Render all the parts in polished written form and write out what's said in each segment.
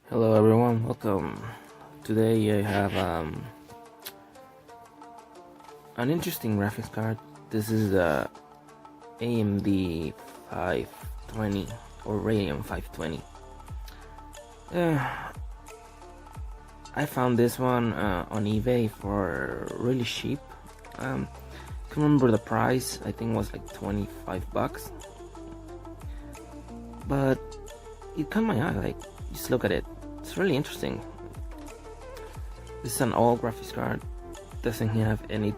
Hello everyone, welcome. Today I have an interesting graphics card. This is the AMD 520 or Radeon 520. I found this one on eBay for really cheap. Can't remember the price. I think it was like 25 bucks. But it caught my eye. Like, just look at it. It's really interesting. This is an old graphics card. Doesn't have any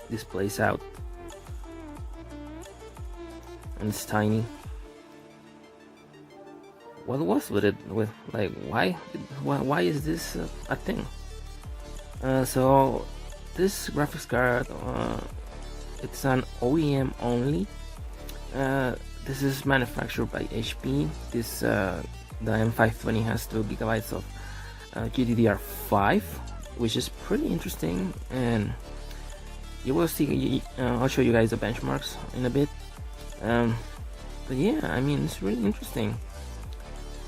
displays out, and it's tiny. What was with it? With like, why is this a thing? So this graphics card, it's an OEM only. This is manufactured by HP. The M520 has 2 gigabytes of GDDR5, which is pretty interesting, and you will see. I'll show you guys the benchmarks in a bit. But yeah, I mean, it's really interesting.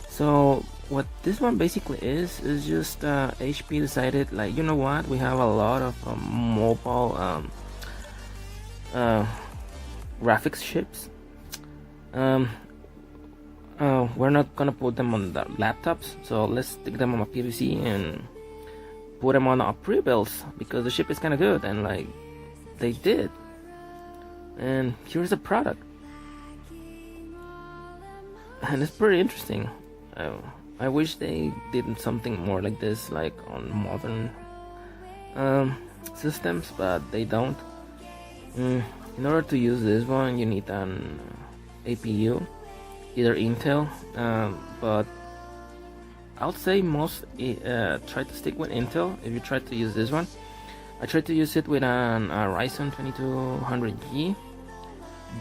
So what this one basically is just HP decided, like, you know what, we have a lot of mobile graphics chips. We're not gonna put them on the laptops, so let's stick them on a PVC and put them on our pre-builds, because the chip is kind of good, and like they did. And here's the product, and it's pretty interesting. I wish they did something more like this, like on modern systems, but they don't. In order to use this one, you need an APU, either Intel, but I would say most try to stick with Intel if you try to use this one. I tried to use it with an Ryzen 2200G,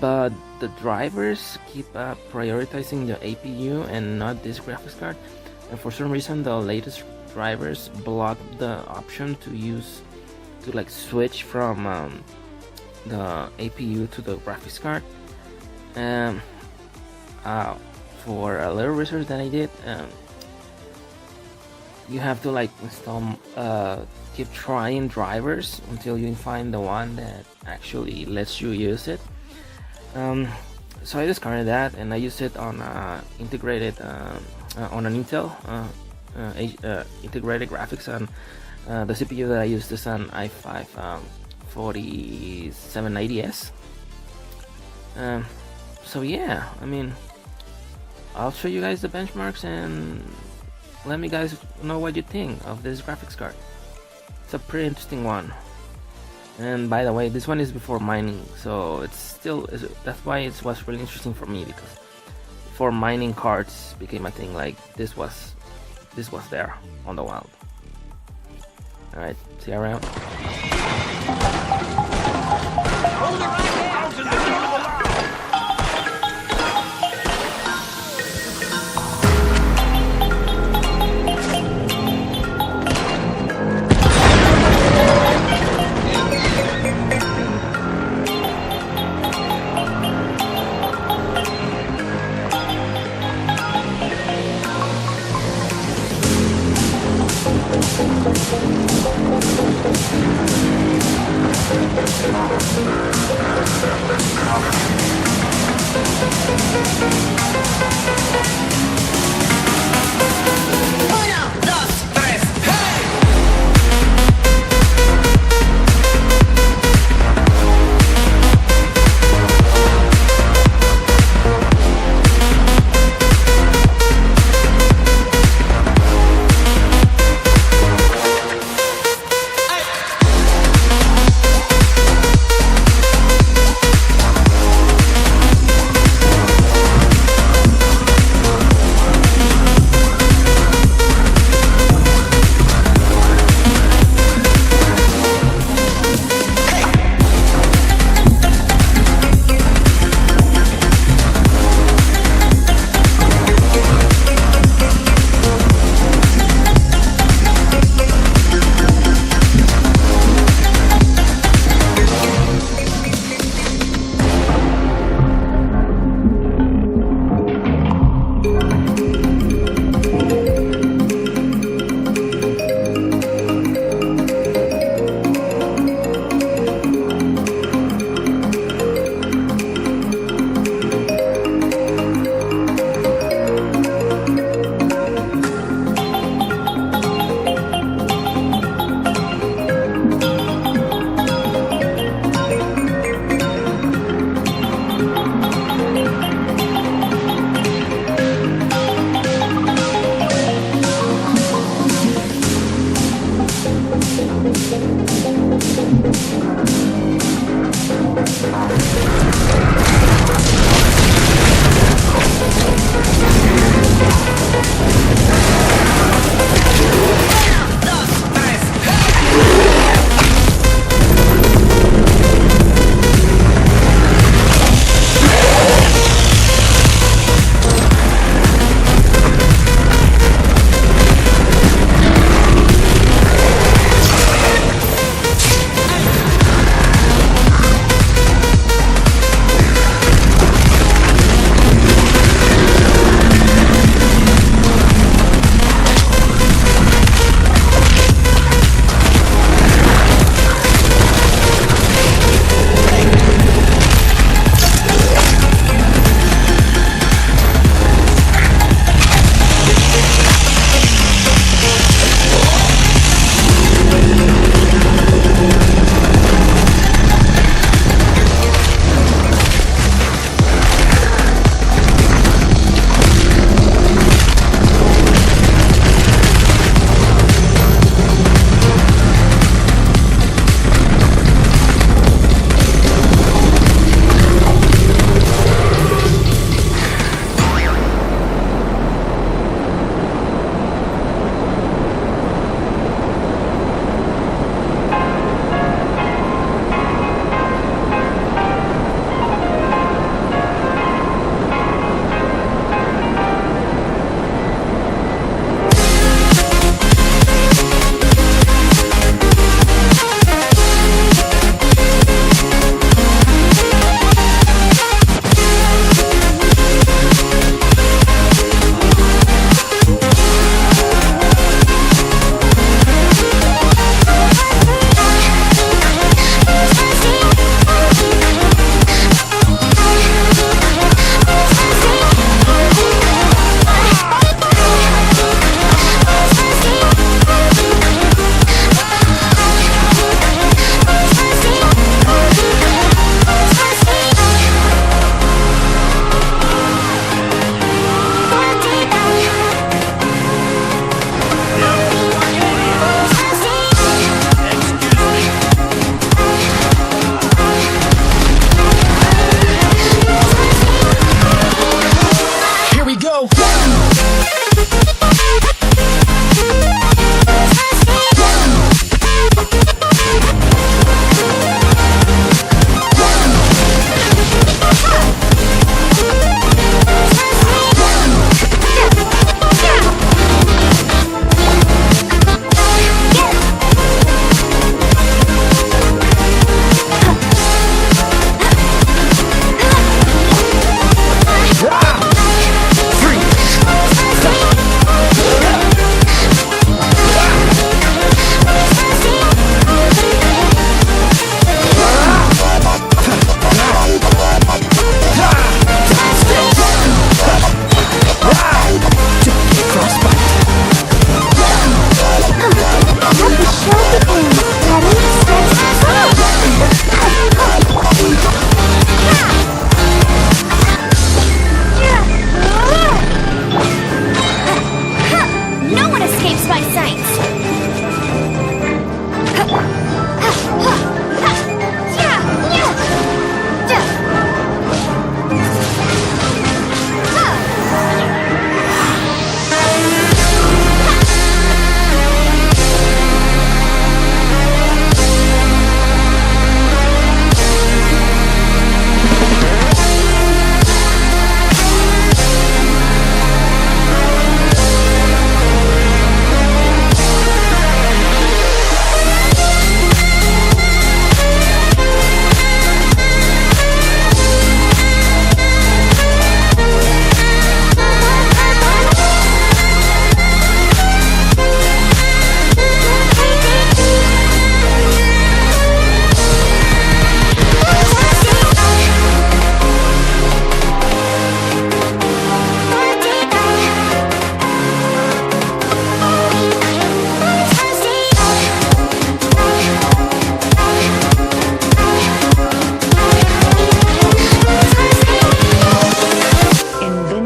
but the drivers keep prioritizing the APU and not this graphics card, and for some reason the latest drivers block the option to like switch from the APU to the graphics card. For a little research that I did, you have to like install keep trying drivers until you find the one that actually lets you use it. So I discarded that, and I used it on integrated on an Intel integrated graphics, and the CPU that I used is an i5 4790S. So yeah, I mean, I'll show you guys the benchmarks and let me guys know what you think of this graphics card. It's a pretty interesting one. And by the way, this one is before mining, so that's why it was really interesting for me, because before mining cards became a thing, like this was there on the wild. Alright, see you around.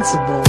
invincible.